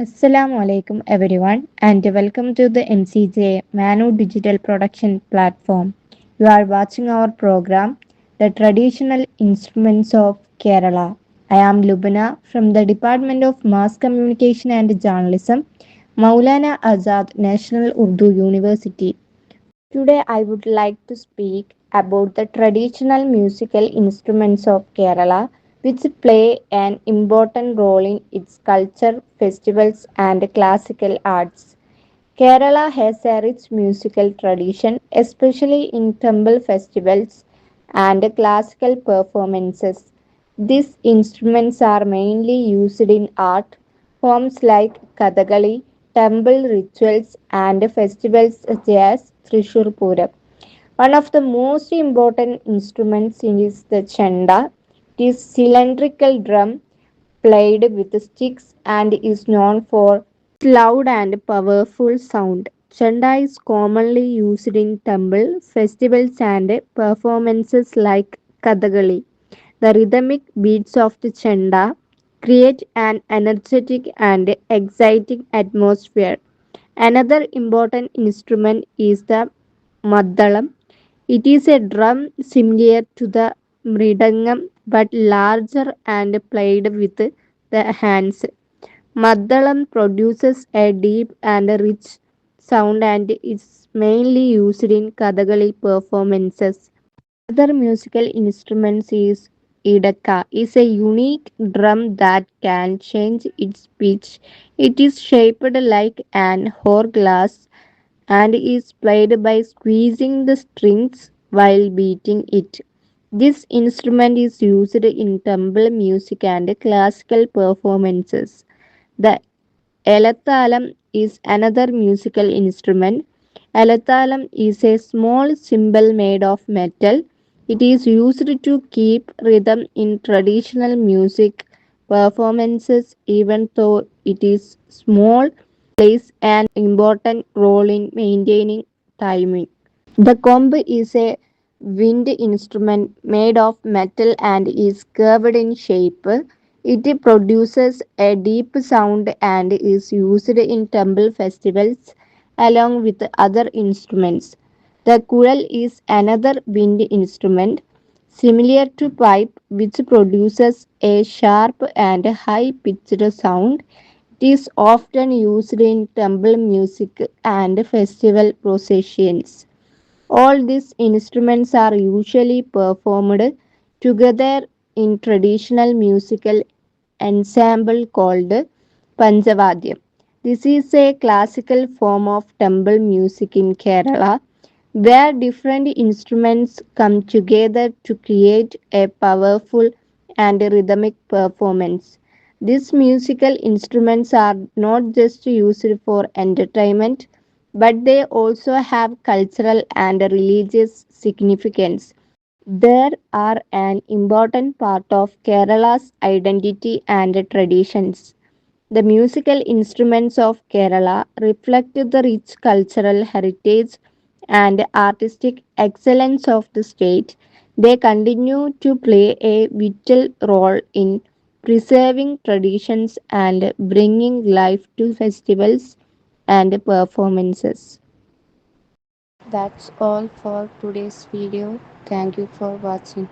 Assalamu alaikum everyone and welcome to the MCJ MANUU digital production platform. You are watching our program The Traditional Instruments of Kerala. I am Lubna from the Department of Mass Communication and Journalism, Maulana Azad National Urdu University. Today I would like to speak about the traditional musical instruments of Kerala which play an important role in its culture, festivals and classical arts. Kerala has a rich musical tradition, especially in temple festivals and classical performances. These instruments are mainly used in art forms like Kathakali, temple rituals, and festivals such as Trishur Puram. One of the most important instruments is the chanda. It is cylindrical drum played with sticks and is known for its loud and powerful sound. Chanda is commonly used in temple festivals and performances like Kathakali. The rhythmic beats of the chanda create an energetic and exciting atmosphere. Another important instrument is the maddalam. It is a drum similar to the mridangam but larger and played with the hands. Maddalam produces a deep and rich sound and is mainly used in Kathakali performances. Other musical instruments is idaka is a unique drum that can change its pitch. It is shaped like an hourglass and is played by squeezing the strings while beating it. This instrument is used in temple music and classical performances. The elathalam is another musical instrument. Elathalam is a small cymbal made of metal. It is used to keep rhythm in traditional music performances, even though it is small, plays an important role in maintaining timing. The comb is a wind instrument made of metal and is curved in shape. It produces a deep sound and is used in temple festivals along with other instruments. The kural is another wind instrument similar to pipe which produces a sharp and high pitched sound. It is often used in temple music and festival processions. All these instruments are usually performed together in traditional musical ensemble called Panchavadyam. This is a classical form of temple music in Kerala where different instruments come together to create a powerful and rhythmic performance. These musical instruments are not just used for entertainment, but they also have cultural and religious significance. They are an important part of Kerala's identity and traditions. The musical instruments of Kerala reflect the rich cultural heritage and artistic excellence of the state. They continue to play a vital role in preserving traditions and bringing life to festivals and performances. That's all for today's video. Thank you for watching.